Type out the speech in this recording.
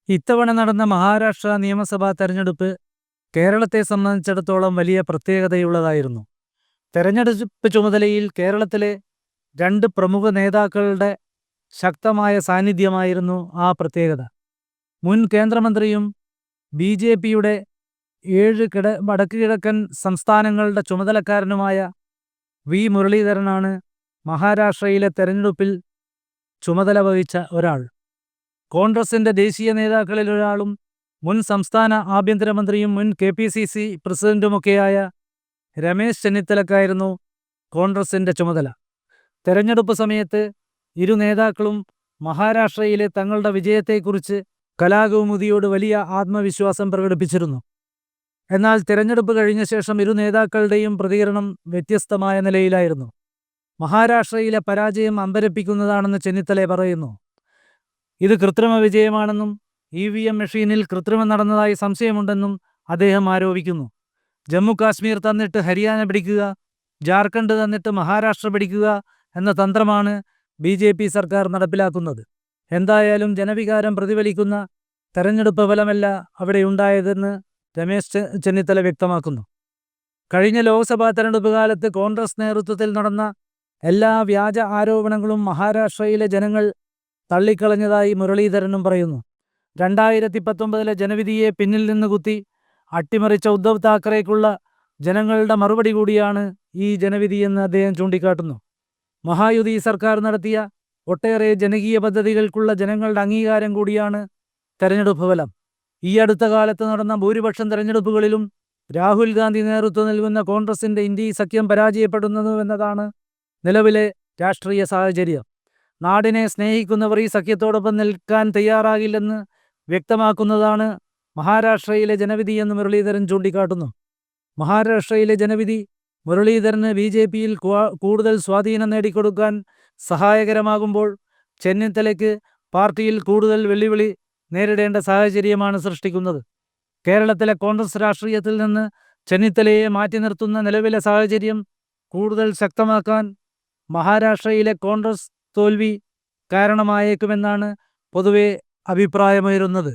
ഇത്തവണ നടന്ന മഹാരാഷ്ട്ര നിയമസഭാ തെരഞ്ഞെടുപ്പ് കേരളത്തെ സംബന്ധിച്ചിടത്തോളം വലിയ പ്രത്യേകതയുള്ളതായിരുന്നു. തെരഞ്ഞെടുപ്പ് ചുമതലയിൽ കേരളത്തിലെ രണ്ട് പ്രമുഖ നേതാക്കളുടെ ശക്തമായ സാന്നിധ്യമായിരുന്നു ആ പ്രത്യേകത. മുൻ കേന്ദ്രമന്ത്രിയും BJPയുടെ 7 വടക്ക് കിഴക്കൻ സംസ്ഥാനങ്ങളുടെ ചുമതലക്കാരനുമായ വി മുരളീധരനാണ് മഹാരാഷ്ട്രയിലെ തെരഞ്ഞെടുപ്പിൽ ചുമതല വഹിച്ച ഒരാൾ. കോൺഗ്രസിൻ്റെ ദേശീയ നേതാക്കളിലൊരാളും മുൻ സംസ്ഥാന ആഭ്യന്തരമന്ത്രിയും മുൻ KPCC പ്രസിഡന്റുമൊക്കെയായ രമേശ് ചെന്നിത്തലയ്ക്കായിരുന്നു കോൺഗ്രസിൻ്റെ ചുമതല. തെരഞ്ഞെടുപ്പ് സമയത്ത് ഇരു നേതാക്കളും മഹാരാഷ്ട്രയിലെ തങ്ങളുടെ വിജയത്തെക്കുറിച്ച് കലാകൗമുദിയോട് വലിയ ആത്മവിശ്വാസം പ്രകടിപ്പിച്ചിരുന്നു. എന്നാൽ തിരഞ്ഞെടുപ്പ് കഴിഞ്ഞ ശേഷം ഇരു നേതാക്കളുടെയും പ്രതികരണം വ്യത്യസ്തമായ നിലയിലായിരുന്നു. മഹാരാഷ്ട്രയിലെ പരാജയം അമ്പരപ്പിക്കുന്നതാണെന്ന് ചെന്നിത്തല പറയുന്നു. ഇത് കൃത്രിമ വിജയമാണെന്നും EVM മെഷീനിൽ കൃത്രിമം നടന്നതായി സംശയമുണ്ടെന്നും അദ്ദേഹം ആരോപിക്കുന്നു. ജമ്മു കാശ്മീർ തന്നിട്ട് ഹരിയാന പിടിക്കുക, ജാർഖണ്ഡ് തന്നിട്ട് മഹാരാഷ്ട്ര പിടിക്കുക എന്ന തന്ത്രമാണ് BJP സർക്കാർ നടപ്പിലാക്കുന്നത്. എന്തായാലും ജനവികാരം പ്രതിഫലിക്കുന്ന തെരഞ്ഞെടുപ്പ് ഫലമല്ല അവിടെ ഉണ്ടായതെന്ന് രമേശ് ചെന്നിത്തല വ്യക്തമാക്കുന്നു. കഴിഞ്ഞ ലോക്സഭാ തെരഞ്ഞെടുപ്പ് കാലത്ത് കോൺഗ്രസ് നേതൃത്വത്തിൽ നടന്ന എല്ലാ വ്യാജ ആരോപണങ്ങളും മഹാരാഷ്ട്രയിലെ ജനങ്ങൾ തള്ളിക്കളഞ്ഞതായി മുരളീധരനും പറയുന്നു. 2019 ജനവിധിയെ പിന്നിൽ നിന്ന് കുത്തി അട്ടിമറിച്ച ഉദ്ധവ് താക്കറേക്കുള്ള ജനങ്ങളുടെ മറുപടി കൂടിയാണ് ഈ ജനവിധിയെന്ന് അദ്ദേഹം ചൂണ്ടിക്കാട്ടുന്നു. മഹായുതി സർക്കാർ നടത്തിയ ഒട്ടേറെ ജനകീയ പദ്ധതികൾക്കുള്ള ജനങ്ങളുടെ അംഗീകാരം കൂടിയാണ് തെരഞ്ഞെടുപ്പ് ഫലം. ഈ അടുത്ത കാലത്ത് നടന്ന ഭൂരിപക്ഷം തെരഞ്ഞെടുപ്പുകളിലും രാഹുൽ ഗാന്ധി നേതൃത്വം നൽകുന്ന കോൺഗ്രസിൻ്റെ ഇന്ത്യ സഖ്യം പരാജയപ്പെടുന്നതാണ് നിലവിലെ രാഷ്ട്രീയ സാഹചര്യം. നാടിനെ സ്നേഹിക്കുന്നവർ ഈ സഖ്യത്തോടൊപ്പം നിൽക്കാൻ തയ്യാറാകില്ലെന്ന് വ്യക്തമാക്കുന്നതാണ് മഹാരാഷ്ട്രയിലെ ജനവിധിയെന്ന് മുരളീധരൻ ചൂണ്ടിക്കാട്ടുന്നു. മഹാരാഷ്ട്രയിലെ ജനവിധി മുരളീധരന് BJPയിൽ കൂടുതൽ സ്വാധീനം നേടിക്കൊടുക്കാൻ സഹായകരമാകുമ്പോൾ ചെന്നിത്തലയ്ക്ക് പാർട്ടിയിൽ കൂടുതൽ വെല്ലുവിളി നേരിടേണ്ട സാഹചര്യമാണ് സൃഷ്ടിക്കുന്നത്. കേരളത്തിലെ കോൺഗ്രസ് രാഷ്ട്രീയത്തിൽ നിന്ന് ചെന്നിത്തലയെ മാറ്റി നിർത്തുന്ന നിലവിലെ സാഹചര്യം കൂടുതൽ ശക്തമാക്കാൻ മഹാരാഷ്ട്രയിലെ കോൺഗ്രസ് തോൽവി കാരണമായേക്കുമെന്നാണ് പൊതുവെ അഭിപ്രായമുയരുന്നത്.